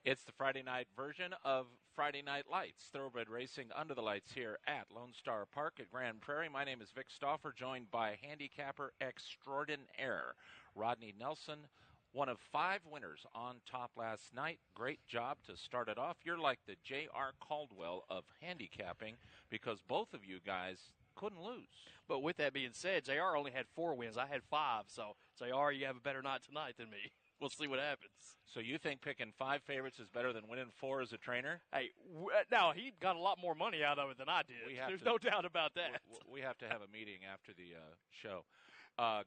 It's the Friday night version of Friday Night Lights, thoroughbred racing under the lights here at Lone Star Park at Grand Prairie. My name is Vic Stauffer, joined by handicapper extraordinaire Rodney Nelson, one of 5 winners on top last night. Great job to start it off. You're like the J.R. Caldwell of handicapping because both of you guys couldn't lose. But with that being said, JR only had 4 wins. I had 5. So, JR, you have a better night tonight than me. We'll see what happens. So you think picking 5 favorites is better than winning 4 as a trainer? Hey, now he got a lot more money out of it than I did. There's no doubt about that. We have to have a meeting after the show.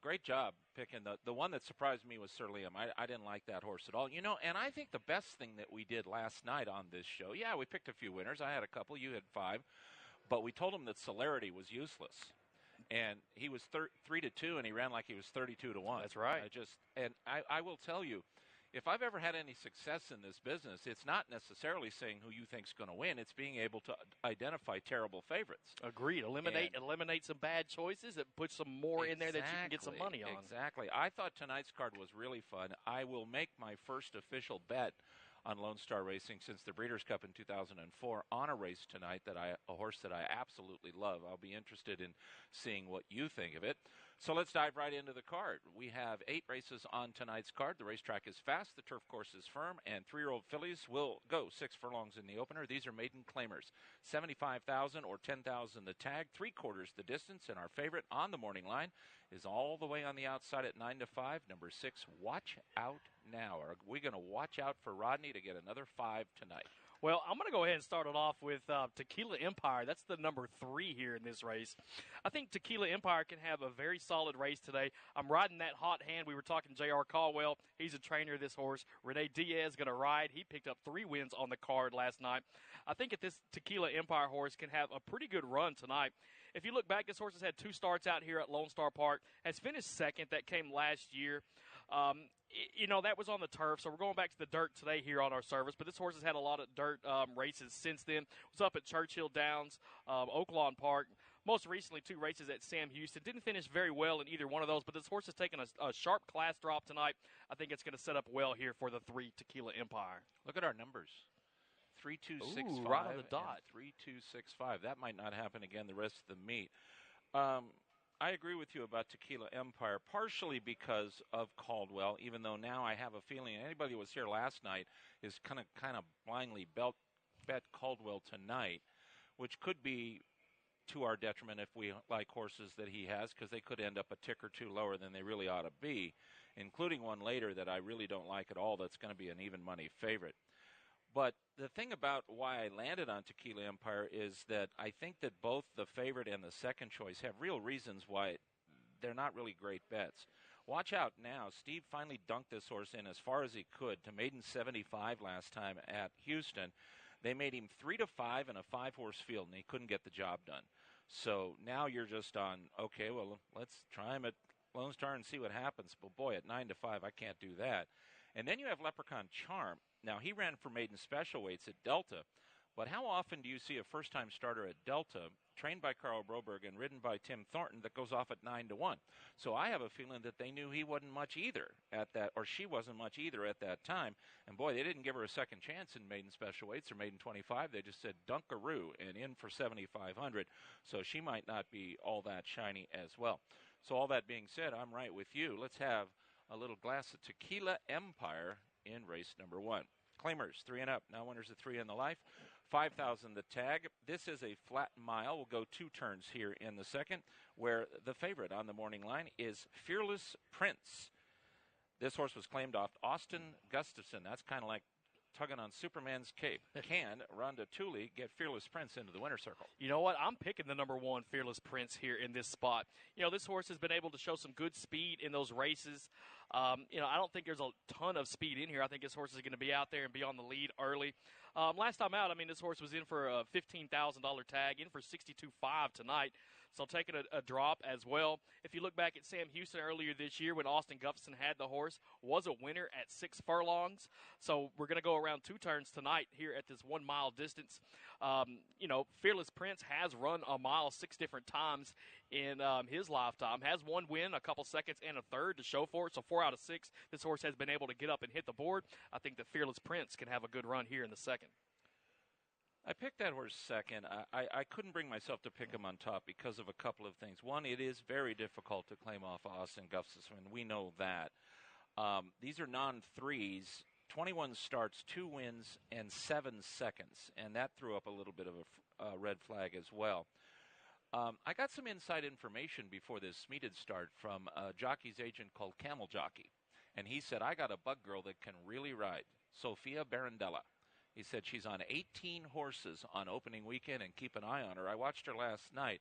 Great job picking. The one that surprised me was Sir Liam. I didn't like that horse at all. You know, and I think the best thing that we did last night on this show, yeah, we picked a few winners. I had a couple. You had 5. But we told him that Celerity was useless. And he was 3-2, and he ran like he was 32-1. That's right. I will tell you, if I've ever had any success in this business, it's not necessarily saying who you think's going to win. It's being able to identify terrible favorites. Agreed. Eliminate some bad choices that put some more in there that you can get some money on. Exactly. I thought tonight's card was really fun. I will make my first official bet on Lone Star Racing since the Breeders' Cup in 2004 on a race tonight a horse that I absolutely love. I'll be interested in seeing what you think of it. So let's dive right into the card. We have 8 races on tonight's card. The racetrack is fast, the turf course is firm, and 3-year-old fillies will go 6 furlongs in the opener. These are maiden claimers. $75,000 or $10,000 the tag, 3/4 the distance, and our favorite on the morning line is all the way on the outside at 9-5. Number 6, Watch Out Now. Are we going to watch out for Rodney to get another 5 tonight? Well, I'm going to go ahead and start it off with Tequila Empire. That's the number 3 here in this race. I think Tequila Empire can have a very solid race today. I'm riding that hot hand. We were talking J.R. Caldwell. He's a trainer of this horse. Rene Diaz going to ride. He picked up 3 wins on the card last night. I think that this Tequila Empire horse can have a pretty good run tonight. If you look back, this horse has had 2 starts out here at Lone Star Park. Has finished second. That came last year. You know, that was on the turf, so we're going back to the dirt today here on our service. But this horse has had a lot of dirt races since then. Was up at Churchill Downs, Oaklawn Park. Most recently, 2 races at Sam Houston. Didn't finish very well in either one of those, but this horse has taken a sharp class drop tonight. I think it's going to set up well here for the 3 Tequila Empire. Look at our numbers. 3-2-6-5. Right on the dot. 3-2-6-5. That might not happen again the rest of the meet. I agree with you about Tequila Empire, partially because of Caldwell, even though now I have a feeling anybody who was here last night is kind of blindly bet Caldwell tonight, which could be to our detriment if we like horses that he has, because they could end up a tick or 2 lower than they really ought to be, including one later that I really don't like at all that's going to be an even money favorite. But the thing about why I landed on Tequila Empire is that I think that both the favorite and the second choice have real reasons why they're not really great bets. Watch Out Now. Steve finally dunked this horse in as far as he could to maiden 75 last time at Houston. They made him 3-5 in a 5-horse field, and he couldn't get the job done. So now you're just on, okay, well, let's try him at Lone Star and see what happens. But, boy, at 9-5, I can't do that. And then you have Leprechaun Charm. Now, he ran for maiden special weights at Delta, but how often do you see a first-time starter at Delta, trained by Carl Broberg and ridden by Tim Thornton, that goes off at 9-1? So I have a feeling that they knew he wasn't much either at that, or she wasn't much either at that time. And, boy, they didn't give her a second chance in maiden special weights or maiden 25. They just said dunkaroo and in for 7,500. So she might not be all that shiny as well. So all that being said, I'm right with you. Let's have a little glass of Tequila Empire in race number 1. Claimers, 3 and up. Now winners of 3 in the life. $5,000 the tag. This is a flat mile. We'll go 2 turns here in the second, where the favorite on the morning line is Fearless Prince. This horse was claimed off Austin Gustafson. That's kind of like tugging on Superman's cape. Can Rhonda Tooley get Fearless Prince into the winner's circle? You know what? I'm picking the number 1 Fearless Prince here in this spot. You know, this horse has been able to show some good speed in those races. I don't think there's a ton of speed in here. I think this horse is going to be out there and be on the lead early. Last time out, this horse was in for a $15,000 tag, in for $62,500 tonight. so taking a drop as well. If you look back at Sam Houston earlier this year when Austin Gustafson had the horse, was a winner at 6 furlongs. So we're going to go around 2 turns tonight here at this 1 mile distance. Fearless Prince has run a mile 6 different times in his lifetime, has 1 win, a couple seconds, and a third to show for it. So 4 out of 6, this horse has been able to get up and hit the board. I think the Fearless Prince can have a good run here in the second. I picked that horse second. I couldn't bring myself to pick him on top because of a couple of things. One, it is very difficult to claim off Austin Gustafson. We know that. These are non-threes, 21 starts, 2 wins, and 7 seconds, and that threw up a little bit of a red flag as well. I got some inside information before this meeted start from a jockey's agent called Camel Jockey, and he said, I got a bug girl that can really ride, Sophia Barandella. He said she's on 18 horses on opening weekend, and keep an eye on her. I watched her last night.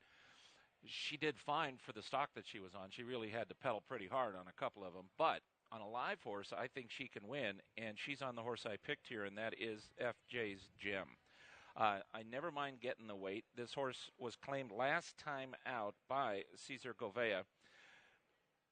She did fine for the stock that she was on. She really had to pedal pretty hard on a couple of them, but on a live horse, I think she can win, and she's on the horse I picked here, and that is FJ's Gem. I never mind getting the weight. This horse was claimed last time out by Cesar Govea.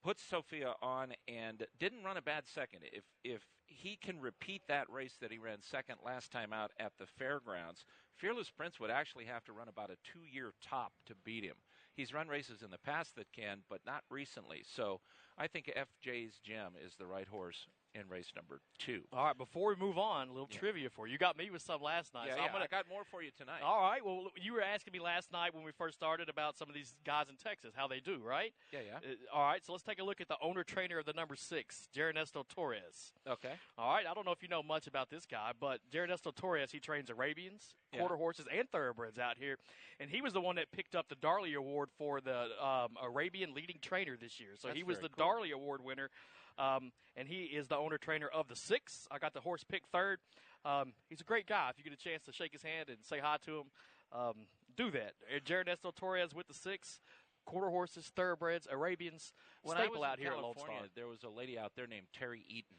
Put Sophia on and didn't run a bad second. If he can repeat that race that he ran second last time out at the fairgrounds, Fearless Prince would actually have to run about a 2-year top to beat him. He's run races in the past that can, but not recently. So I think FJ's Gem is the right horse in race number 2. All right, before we move on, a little trivia for you. You got me with some last night. Yeah, I got more for you tonight. All right, well, you were asking me last night when we first started about some of these guys in Texas, how they do, right? Yeah. All right, so let's take a look at the owner-trainer of the number 6, Ernesto Torres. Okay. All right, I don't know if you know much about this guy, but Ernesto Torres, he trains Arabians, quarter horses, and thoroughbreds out here, and he was the one that picked up the Darley Award for the Arabian leading trainer this year. So That's he was the cool. Darley Award winner. And he is the owner-trainer of the 6. I got the horse picked third. He's a great guy. If you get a chance to shake his hand and say hi to him, do that. Ernesto Torres with the 6, quarter horses, thoroughbreds, Arabians, staple out here at Lone Star. There was a lady out there named Terry Eaton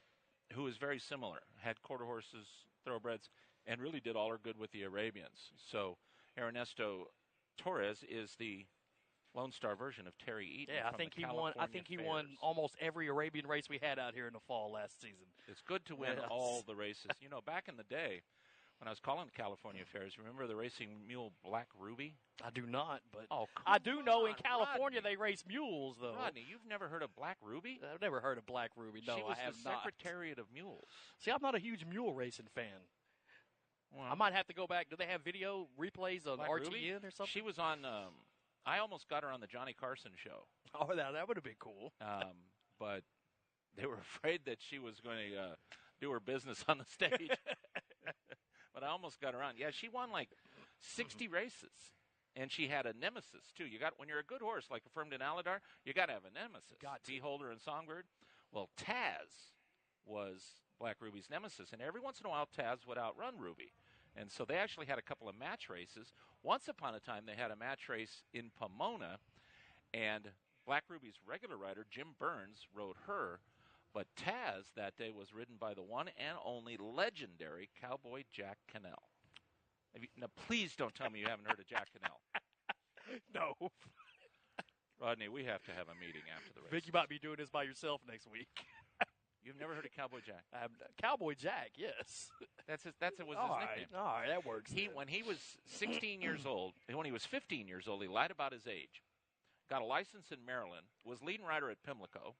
who was very similar, had quarter horses, thoroughbreds, and really did all her good with the Arabians. So Ernesto Torres is the Lone Star version of Terry Eaton. Yeah, I think he won. I think he won almost every Arabian race we had out here in the fall last season. It's good to win all the races. Back in the day when I was calling California Fairs, remember the racing mule Black Ruby? I do not, but I do know in California they race mules, though. Rodney, you've never heard of Black Ruby? I've never heard of Black Ruby. No, she was I have the not. Secretariat of Mules. See, I'm not a huge mule racing fan. Well, I might have to go back. Do they have video replays on Black RTN Ruby? or something? She was on. I almost got her on the Johnny Carson show. Oh, that would have been cool. But they were afraid that she was going to do her business on the stage. But I almost got her on. Yeah, she won like 60 races. And she had a nemesis, too. When you're a good horse like Affirmed in Aladar, you got to have a nemesis. Beholder and Songbird. Well, Taz was Black Ruby's nemesis. And every once in a while, Taz would outrun Ruby. And so they actually had a couple of match races. Once upon a time, they had a match race in Pomona, and Black Ruby's regular rider, Jim Burns, rode her. But Taz that day was ridden by the one and only legendary Cowboy Jack Cannell. Now, please don't tell me you haven't heard of Jack Cannell. No. Rodney, we have to have a meeting after the race. Vic, you might be doing this by yourself next week. You've never heard of Cowboy Jack? Cowboy Jack, yes. That was his nickname. All right, that works. When he was 16 years old, when he was 15 years old, he lied about his age, got a license in Maryland, was leading rider at Pimlico,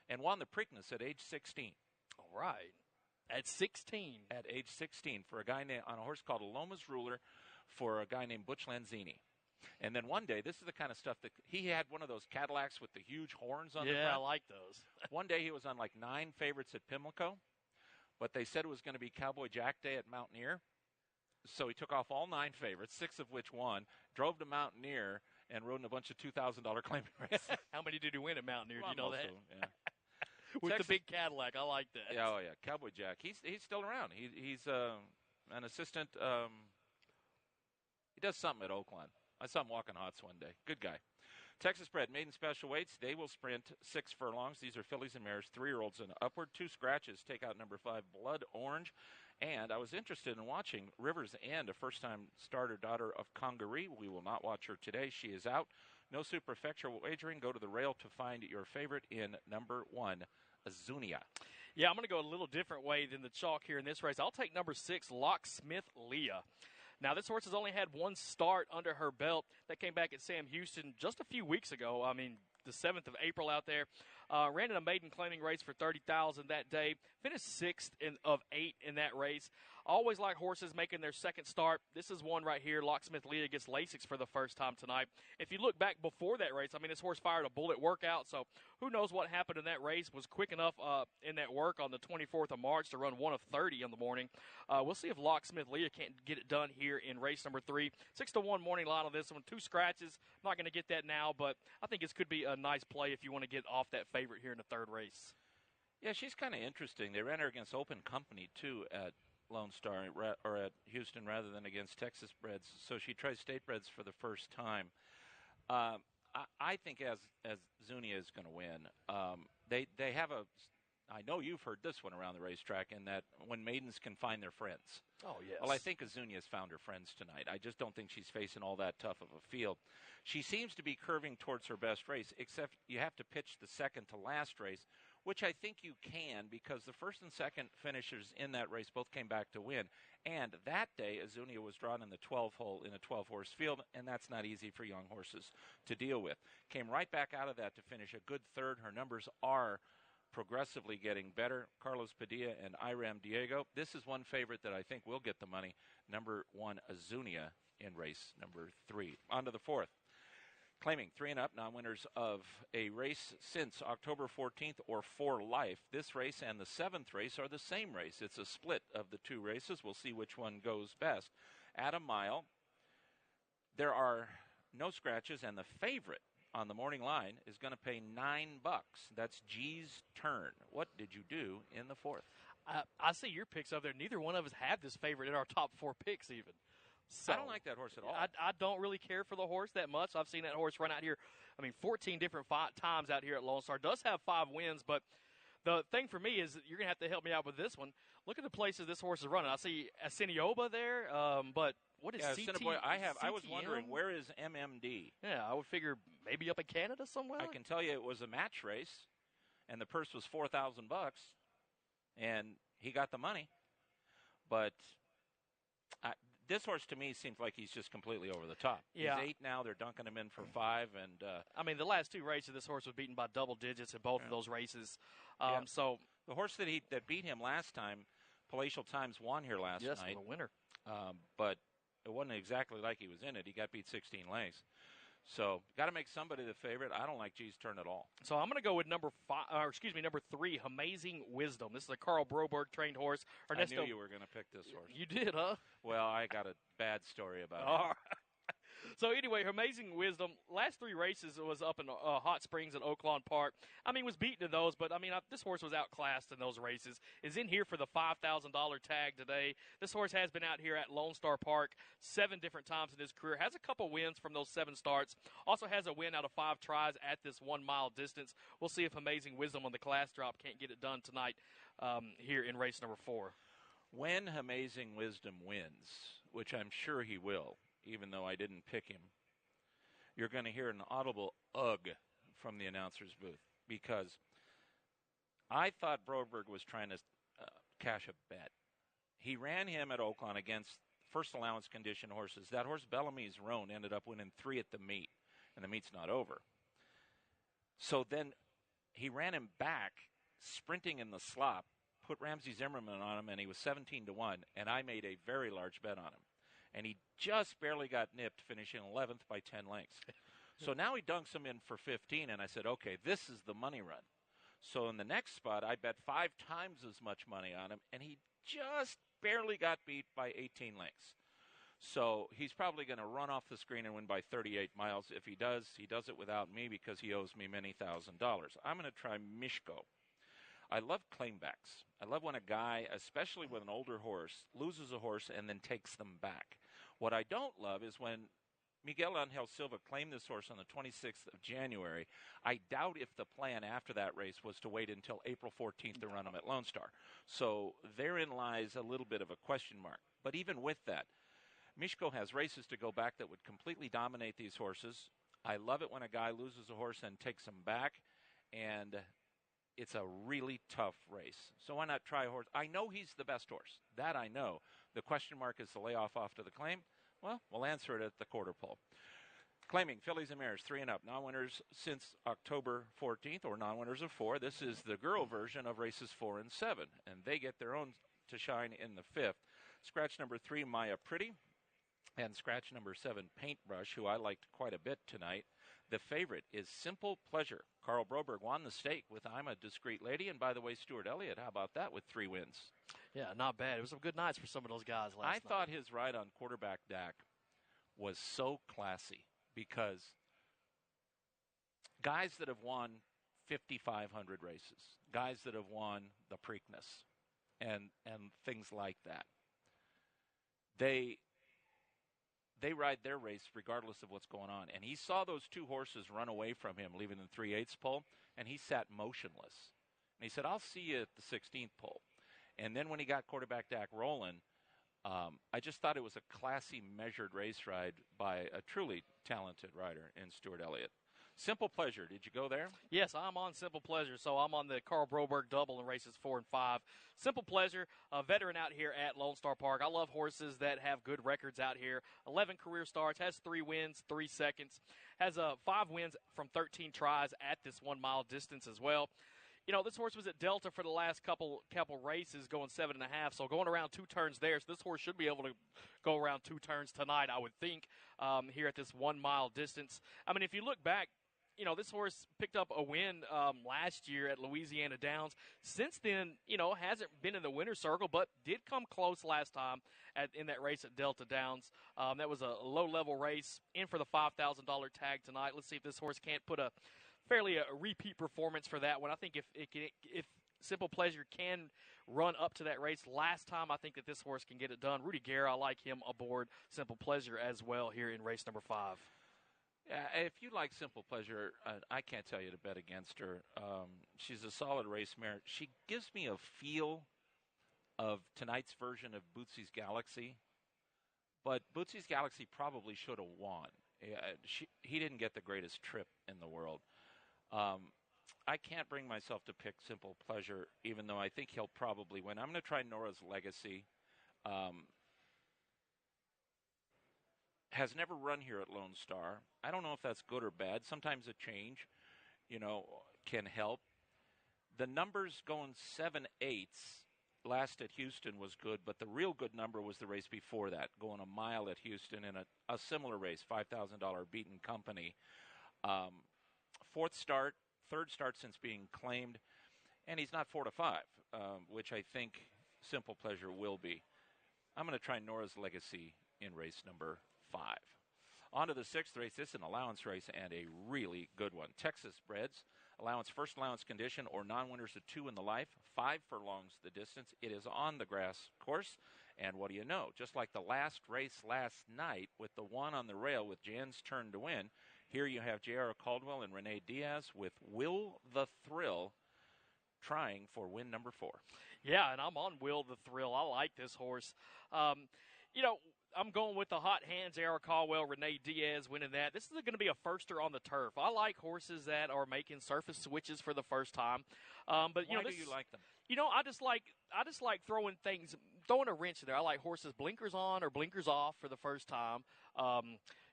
and won the Preakness at age 16. All right. At 16. At age 16 for a guy on a horse called Loma's Ruler for a guy named Butch Lanzini. And then one day, this is the kind of stuff that he had one of those Cadillacs with the huge horns on the front. Yeah, I like those. One day he was on like 9 favorites at Pimlico, but they said it was going to be Cowboy Jack Day at Mountaineer. So he took off all 9 favorites, 6 of which won, drove to Mountaineer, and rode in a bunch of $2,000 claiming races. How many did he win at Mountaineer? Do you know that? Yeah. With the big Cadillac, I like that. Yeah, Cowboy Jack. He's still around. He's an assistant. He does something at Oakland. I saw him walking Hots one day. Good guy. Texas bred maiden special weights. They will sprint 6 furlongs. These are fillies and mares, 3-year-olds and upward. 2 scratches take out number 5, Blood Orange. And I was interested in watching Rivers End, a first-time starter daughter of Congaree. We will not watch her today. She is out. No superfecture wagering. Go to the rail to find your favorite in number 1, Azunia. Yeah, I'm going to go a little different way than the chalk here in this race. I'll take number 6, Locksmith Leah. Now, this horse has only had one start under her belt. That came back at Sam Houston just a few weeks ago. I mean, the 7th of April out there. Ran in a maiden claiming race for $30,000 that day. Finished 6th of 8 in that race. Always like horses making their second start. This is one right here. Locksmith Leah gets Lasix for the first time tonight. If you look back before that race, I mean, this horse fired a bullet workout, so who knows what happened in that race. Was quick enough in that work on the 24th of March to run 1 of 30 in the morning. We'll see if Locksmith Leah can't get it done here in race number 3. 6-1 morning line on this one. 2 scratches. I'm not going to get that now, but I think this could be a nice play if you want to get off that favorite here in the 3rd race. Yeah, she's kind of interesting. They ran her against Open Company, too, at Lone Star, or at Houston, rather than against Texas breds. So she tries state breds for the first time. I think as Zunia is going to win. They have a. I know you've heard this one around the racetrack, in that when maidens can find their friends. Oh, yes. Well, I think Azunia has found her friends tonight. I just don't think she's facing all that tough of a field. She seems to be curving towards her best race, except you have to pitch the second to last race, which I think you can, because the first and second finishers in that race both came back to win. And that day, Azunia was drawn in the 12-hole in a 12-horse field, and that's not easy for young horses to deal with. Came right back out of that to finish a good 3rd. Her numbers are progressively getting better. Carlos Padilla and Iram Diego. This is one favorite that I think will get the money. Number 1, Azunia, in race number 3. On to the 4th. Claiming 3 and up, non-winners of a race since October 14th or For Life. This race and the 7th race are the same race. It's a split of the 2 races. We'll see which one goes best. At a mile, there are no scratches, and the favorite on the morning line is going to pay $9. That's G's Turn. What did you do in the 4th? I see your picks up there. Neither one of us have this favorite in our top 4 picks even. So, I don't like that horse at all. I don't really care for the horse that much. I've seen that horse run out here, 14 different times out here at Lone Star. Does have 5 wins, but the thing for me is that you're going to have to help me out with this one. Look at the places this horse is running. I see Asenioba there, but what is CT? I was wondering, where is MMD? Yeah, I would figure maybe up in Canada somewhere. I can tell you it was a match race, and the purse was $4,000, and he got the money. But this horse, to me, seems like he's just completely over the top. Yeah. He's 8 now. They're dunking him in for 5. And the last 2 races, this horse was beaten by double digits in both of those races. So the horse that beat him last time, Palatial Times, won here last night. Yes, the winner. But it wasn't exactly like he was in it. He got beat 16 lengths. So, got to make somebody the favorite. I don't like G's Turn at all. So, I'm going to go with number 3, Amazing Wisdom. This is a Carl Broberg trained horse. Ernesto, I knew you were going to pick this horse. You did, huh? Well, I got a bad story about it. All right. So anyway, Amazing Wisdom, last 3 races was up in Hot Springs at Oaklawn Park. Was beaten in those, but this horse was outclassed in those races. Is in here for the $5,000 tag today. This horse has been out here at Lone Star Park 7 different times in his career. Has a couple wins from those 7 starts. Also has a win out of 5 tries at this 1 mile distance. We'll see if Amazing Wisdom on the class drop can't get it done tonight here in race number 4. When Amazing Wisdom wins, which I'm sure he will, even though I didn't pick him, you're going to hear an audible ugh from the announcer's booth, because I thought Broberg was trying to cash a bet. He ran him at Oaklawn against first allowance condition horses. That horse, Bellamy's Roan, ended up winning 3 at the meet, and the meet's not over. So then he ran him back, sprinting in the slop, put Ramsey Zimmerman on him, and he was 17-1, and I made a very large bet on him. And he just barely got nipped, finishing 11th by 10 lengths. So now he dunks him in for 15, and I said, okay, this is the money run. So in the next spot, I bet 5 times as much money on him, and he just barely got beat by 18 lengths. So he's probably going to run off the screen and win by 38 miles. If he does it without me because he owes me many $1,000s. I'm going to try Mishko. I love claimbacks. I love when a guy, especially with an older horse, loses a horse and then takes them back. What I don't love is when Miguel Angel Silva claimed this horse on the 26th of January. I doubt if the plan after that race was to wait until April 14th to run him at Lone Star. So therein lies a little bit of a question mark. But even with that, Mishko has races to go back that would completely dominate these horses. I love it when a guy loses a horse and takes him back, and it's a really tough race. So why not try a horse? I know he's the best horse. That I know. The question mark is the layoff off to the claim. Well, we'll answer it at the quarter pole. Claiming fillies and mares, 3 and up. Non-winners since October 14th, or non-winners of 4. This is the girl version of races 4 and 7, and they get their own to shine in the 5th. Scratch number 3, Maya Pretty, and scratch number 7, Paintbrush, who I liked quite a bit tonight. The favorite is Simple Pleasure. Carl Broberg won the stake with I'm a Discreet Lady, and by the way, Stuart Elliott, how about that with 3 wins? Yeah, not bad. It was some good nights for some of those guys last night. I thought his ride on quarterback Dak was so classy, because guys that have won 5,500 races, guys that have won the Preakness, and things like that, they ride their race regardless of what's going on. And he saw those 2 horses run away from him, leaving the 3/8 pole, and he sat motionless. And he said, I'll see you at the 16th pole. And then when he got quarterback Dak rolling, I just thought it was a classy, measured race ride by a truly talented rider in Stuart Elliott. Simple Pleasure, did you go there? Yes, I'm on Simple Pleasure, so I'm on the Carl Broberg double in races 4 and 5. Simple Pleasure, a veteran out here at Lone Star Park. I love horses that have good records out here. 11 career starts, has 3 wins, 3 seconds, has 5 wins from 13 tries at this 1 mile distance as well. You know, this horse was at Delta for the last couple races, going 7.5, so going around 2 turns there. So this horse should be able to go around 2 turns tonight, I would think, here at this 1 mile distance. I mean, if you look back, you know, this horse picked up a win last year at Louisiana Downs. Since then, you know, hasn't been in the winner's circle, but did come close last time in that race at Delta Downs. That was a low-level race, in for the $5,000 tag tonight. Let's see if this horse can't put a repeat performance for that one. I think if Simple Pleasure can run up to that race last time, I think that this horse can get it done. Rudy Guerra, I like him aboard Simple Pleasure as well here in race number 5. If you like Simple Pleasure, I can't tell you to bet against her. She's a solid race mare. She gives me a feel of tonight's version of Bootsy's Galaxy, but Bootsy's Galaxy probably should have won. He didn't get the greatest trip in the world. I can't bring myself to pick Simple Pleasure, even though I think he'll probably win. I'm going to try Nora's Legacy. Has never run here at Lone Star. I don't know if that's good or bad. Sometimes a change, you know, can help. The numbers going 7/8 last at Houston was good, but the real good number was the race before that, going a mile at Houston in a similar race, $5,000 beaten company. 4th start, 3rd start since being claimed, and he's not 4 to 5, which I think Simple Pleasure will be. I'm going to try Nora's Legacy in race number 5. On to the 6th race. This is an allowance race and a really good one. Texas Breds, allowance, first allowance condition, or non-winners of 2 in the life. 5 furlongs the distance. It is on the grass course. And what do you know? Just like the last race last night with the one on the rail with Jan's turn to win, here you have J.R. Caldwell and Renee Diaz with Will the Thrill trying for win number 4. Yeah, and I'm on Will the Thrill. I like this horse. You know, I'm going with the hot hands, J.R. Caldwell, Renee Diaz winning that. This is going to be a firster on the turf. I like horses that are making surface switches for the first time. But you Why know, do you like them? You know, I just like throwing a wrench in there. I like horses blinkers on or blinkers off for the first time.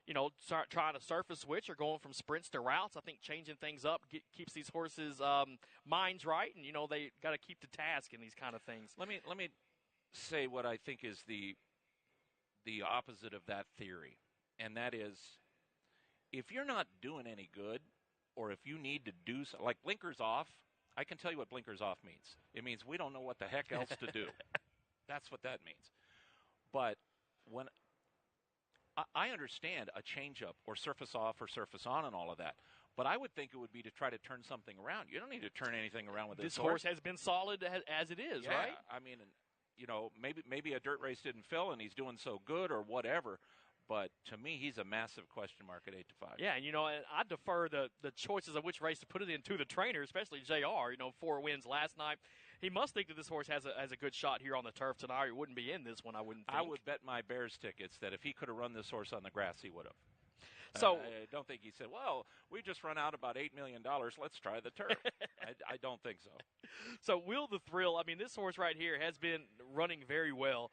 You know, trying to surface switch or going from sprints to routes. I think changing things up keeps these horses' minds right, and you know they got to keep to task in these kind of things. Let me say what I think is the opposite of that theory, and that is, if you're not doing any good, or if you need to do so, like blinkers off, I can tell you what blinkers off means. It means we don't know what the heck else to do. That's what that means. But when I understand a changeup or surface off or surface on and all of that, but I would think it would be to try to turn something around. You don't need to turn anything around with this horse. Has been solid as it is, yeah, right? I mean, you know, maybe a dirt race didn't fill and he's doing so good or whatever. But to me, he's a massive question mark at 8 to 5. Yeah, and you know, I defer the choices of which race to put it in to the trainer, especially JR. You know, 4 wins last night. He must think that this horse has a good shot here on the turf tonight. He wouldn't be in this one, I wouldn't think. I would bet my Bears tickets that if he could have run this horse on the grass, he would have. So I don't think he said, well, we just run out about $8 million. Let's try the turf. I don't think so. So Will the Thrill, I mean, this horse right here has been running very well.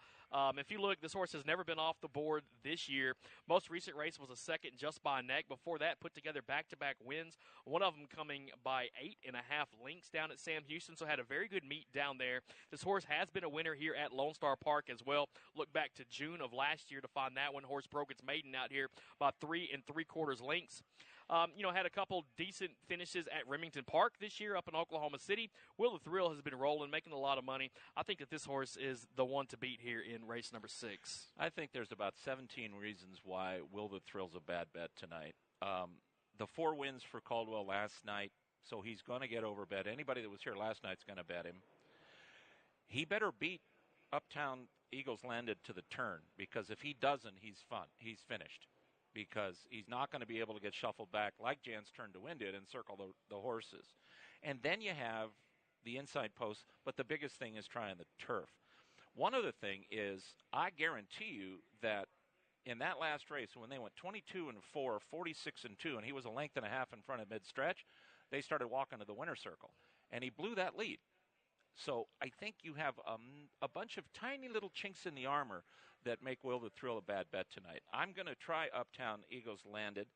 If you look, this horse has never been off the board this year. Most recent race was a second just by a neck. Before that, put together back-to-back wins, one of them coming by 8.5 lengths down at Sam Houston, so had a very good meet down there. This horse has been a winner here at Lone Star Park as well. Look back to June of last year to find that one. Horse broke its maiden out here by 3 3/4 lengths. Had a couple decent finishes at Remington Park this year up in Oklahoma City. Will the Thrill has been rolling, making a lot of money. I think that this horse is the one to beat here in race number 6. I think there's about 17 reasons why Will the Thrill's a bad bet tonight. The 4 wins for Caldwell last night, so he's going to get overbet. Anybody that was here last night's going to bet him. He better beat Uptown Eagles Landed to the turn, because if he doesn't, he's finished. Because he's not going to be able to get shuffled back like Jan's Turn to Win did and circle the horses. And then you have the inside post, but the biggest thing is trying the turf. One other thing is, I guarantee you that in that last race, when they went 22-4, 46-2, and he was a length and a half in front of mid-stretch, they started walking to the winner's circle. And he blew that lead. So I think you have a bunch of tiny little chinks in the armor that make Will the Thrill a bad bet tonight. I'm going to try Uptown Eagles Landed.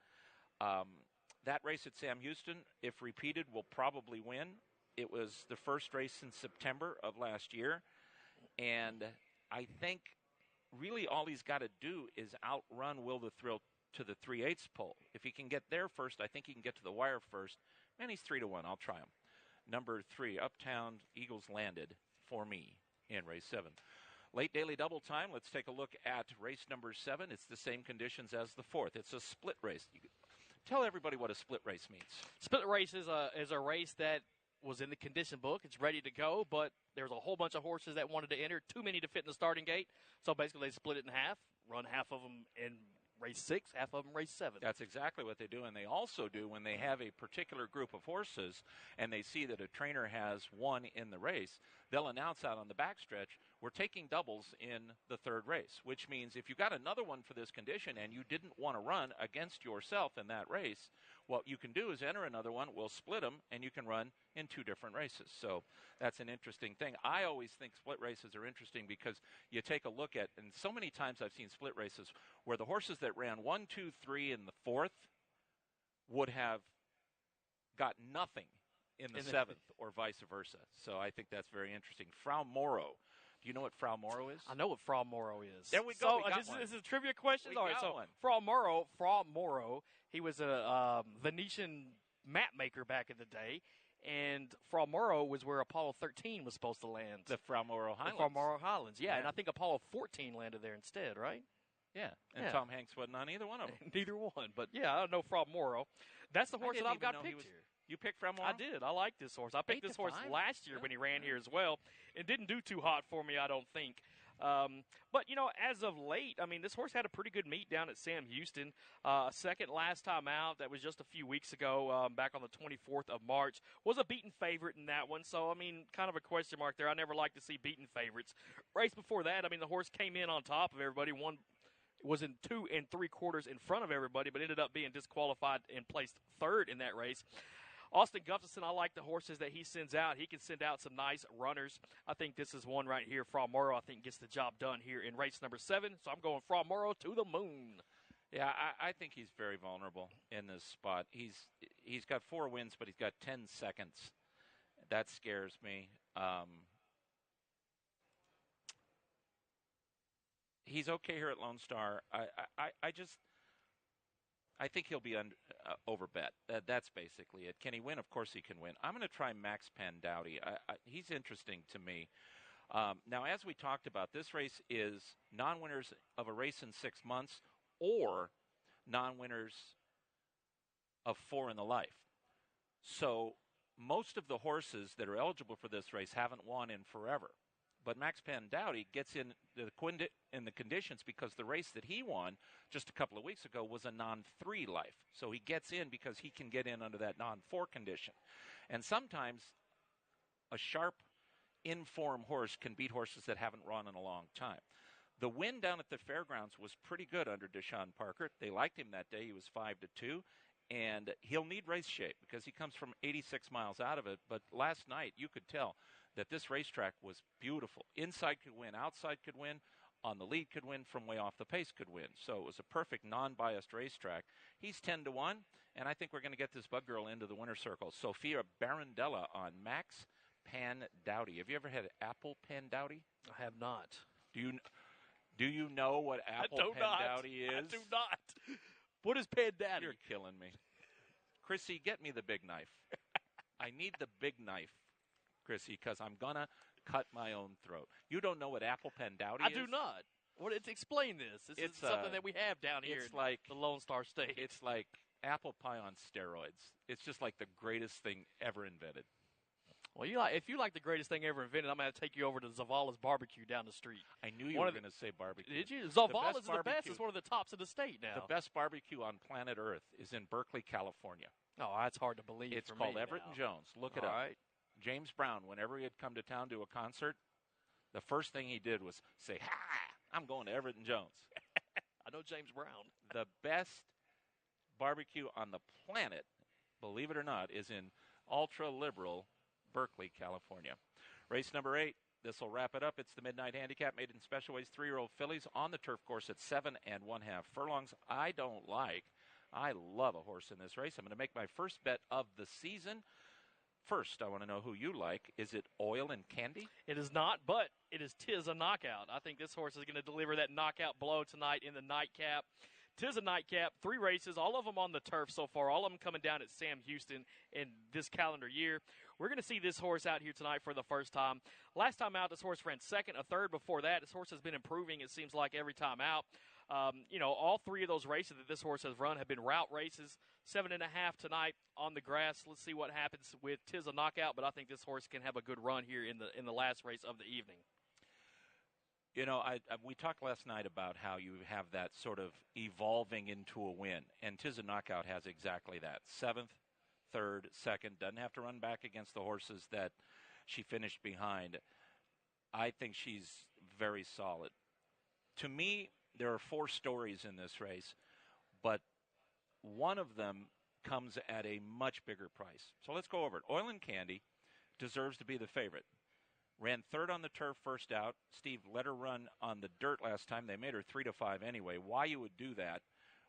That race at Sam Houston, if repeated, will probably win. It was the first race since September of last year. And I think really all he's got to do is outrun Will the Thrill to the 3/8 pole. If he can get there first, I think he can get to the wire first. Man, he's 3-1. I'll try him. Number 3, Uptown Eagles Landed for me in race 7. Late daily double time. Let's take a look at race number 7. It's the same conditions as the 4th. It's a split race. Tell everybody what a split race means. Split race is a race that was in the condition book. It's ready to go, but there was a whole bunch of horses that wanted to enter. Too many to fit in the starting gate. So basically they split it in half, run half of them in race 6, half of them race 7. That's exactly what they do, and they also do when they have a particular group of horses and they see that a trainer has one in the race, they'll announce out on the backstretch, we're taking doubles in the 3rd race, which means if you got another one for this condition and you didn't want to run against yourself in that race, what you can do is enter another one, we'll split them, and you can run in 2 different races. So that's an interesting thing. I always think split races are interesting because you take a look at, and so many times I've seen split races where the horses that ran 1, 2, 3 in the 4th would have got nothing in the 7th or vice versa. So I think that's very interesting. Frau Moro. Do you know what Frau Moro is? I know what Frau Moro is. There we go. So this is a trivia question. All right, so one. Frau Moro, he was a Venetian map maker back in the day, and Frau Moro was where Apollo 13 was supposed to land. The Frau Moro Highlands. The Frau Moro Highlands, yeah, and I think Apollo 14 landed there instead, right? Yeah, and Tom Hanks wasn't on either one of them. Neither one, but yeah, I don't know Frau Moro. That's the horse that I've got picked here. You picked Frau Moro? I did. I like this horse. I picked this horse last year when he ran here as well. It didn't do too hot for me, I don't think. But, as of late, I mean, this horse had a pretty good meet down at Sam Houston. Second last time out, that was just a few weeks ago, back on the 24th of March. Was a beaten favorite in that one. So, I mean, kind of a question mark there. I never like to see beaten favorites. Race before that, I mean, the horse came in on top of everybody. Was in 2 3/4 in front of everybody, but ended up being disqualified and placed 3rd in that race. Austin Gustafson, I like the horses that he sends out. He can send out some nice runners. I think this is one right here. Frau Moro, I think, gets the job done here in race number 7. So I'm going Frau Moro to the moon. Yeah, I think he's very vulnerable in this spot. He's got 4 wins, but he's got 10 seconds. That scares me. He's okay here at Lone Star. I think he'll be overbet. That's basically it. Can he win? Of course he can win. I'm going to try Max Pandowdy. He's interesting to me. Now, as we talked about, this race is non-winners of a race in 6 months or non-winners of 4 in the life. So most of the horses that are eligible for this race haven't won in forever. But Max Pandowdy gets in the conditions because the race that he won just a couple of weeks ago was a non-3 life. So he gets in because he can get in under that non-4 condition. And sometimes a sharp, in-form horse can beat horses that haven't run in a long time. The win down at the fairgrounds was pretty good under Deshaun Parker. They liked him that day. He was 5-2, and he'll need race shape because he comes from 86 miles out of it. But last night, you could tell that this racetrack was beautiful. Inside could win, outside could win, on the lead could win, from way off the pace could win. So it was a perfect non-biased racetrack. He's 10-1, and I think we're going to get this bug girl into the winner's circle. Sophia Barandella on Max Pandowdy. Have you ever had apple Pandowdy? I have not. Do you know what apple Pandowdy is? I do not. What is Pandowdy? You're killing me. Chrissy, get me the big knife. I need the big knife, Chrissy, because I'm going to cut my own throat. You don't know what apple Pandowdy is? I do not. Explain this. This is something that we have down here in the Lone Star State. It's like apple pie on steroids. It's just like the greatest thing ever invented. Well, if you like the greatest thing ever invented, I'm going to take you over to Zavala's Barbecue down the street. I knew you were going to say barbecue. Did you? Zavala's is the best. It's one of the tops of the state now. The best barbecue on planet Earth is in Berkeley, California. Oh, that's hard to believe. It's called Everett and Jones. Look it up. All right. James Brown, whenever he had come to town to a concert, the first thing he did was say, "Ha! I'm going to Everett and Jones." I know James Brown. The best barbecue on the planet, believe it or not, is in ultra-liberal Berkeley, California. Race number 8. This will wrap it up. It's the Midnight Handicap Maiden Special Weights 3-year-old fillies on the turf course at 7 1/2 furlongs. I don't like. I love a horse in this race. I'm going to make my first bet of the season. First, I want to know who you like. Is it Oil and Candy? It is not, but it is Tiz a Knockout. I think this horse is going to deliver that knockout blow tonight in the nightcap. Tiz a Nightcap, 3 races, all of them on the turf so far, all of them coming down at Sam Houston in this calendar year. We're going to see this horse out here tonight for the first time. Last time out, this horse ran second, a third before that. This horse has been improving, it seems like, every time out. All 3 of those races that this horse has run have been route races. 7.5 tonight on the grass. Let's see what happens with Tiz a Knockout, but I think this horse can have a good run here in the last race of the evening. You know, we talked last night about how you have that sort of evolving into a win, and Tiz a Knockout has exactly that. 7th, 3rd, 2nd, doesn't have to run back against the horses that she finished behind. I think she's very solid. To me, there are 4 stories in this race, but one of them comes at a much bigger price. So let's go over it. Oil and Candy deserves to be the favorite. Ran 3rd on the turf first out. Steve let her run on the dirt last time. They made her 3-5 anyway. Why you would do that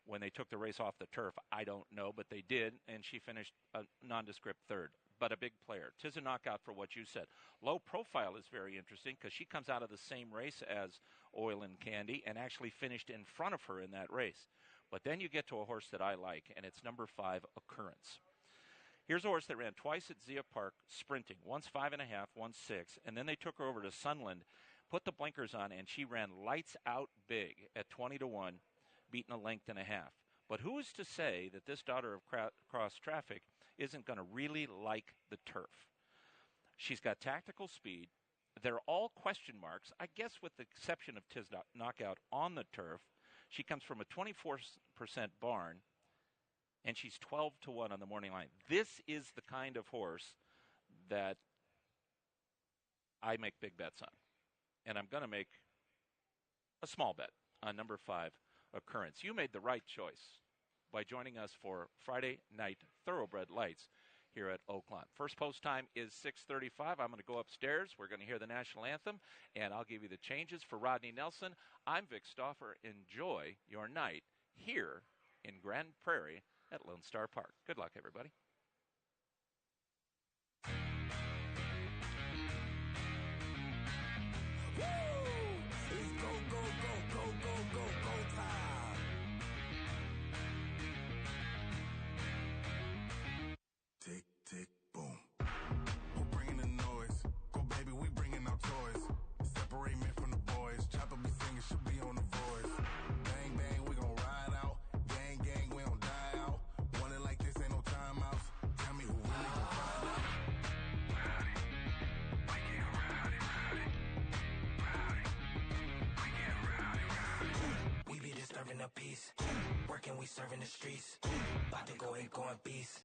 when they took the race off the turf, I don't know, but they did, and she finished a nondescript 3rd. But a big player. Tiz a Knockout for what you said. Low profile is very interesting because she comes out of the same race as Oil and Candy and actually finished in front of her in that race. But then you get to a horse that I like, and it's number 5, Occurrence. Here's a horse that ran twice at Zia Park sprinting, once 5.5, once 6, and then they took her over to Sunland, put the blinkers on, and she ran lights out big at 20-1, beating a length and a half. But who is to say that this daughter of Cross Traffic isn't going to really like the turf? She's got tactical speed. They're all question marks, I guess with the exception of Tiz Knockout on the turf. She comes from a 24% barn, and she's 12-1 on the morning line. This is the kind of horse that I make big bets on. And I'm going to make a small bet on number 5, Occurrence. You made the right choice by joining us for Friday Night Thoroughbred Lights here at Oaklawn. First post time is 6:35. I'm going to go upstairs. We're going to hear the national anthem, and I'll give you the changes for Rodney Nelson. I'm Vic Stauffer. Enjoy your night here in Grand Prairie at Lone Star Park. Good luck, everybody. Woo! It's go, go, go, go, go, go, go time. Tick, tick, boom. We're bringing the noise. Go, baby, we bringing our toys. Separate men from the boys. Chopper be singing, should be on the voice. Bang, bang, we gon' ride out. Gang, gang, we don't die out. Want it like this, ain't no timeouts. Tell me who really gon' find out. Rowdy, we get rowdy, rowdy. Rowdy, we get rowdy, rowdy. We be disturbing the peace. Working, we serving the streets. About to go in, going beast.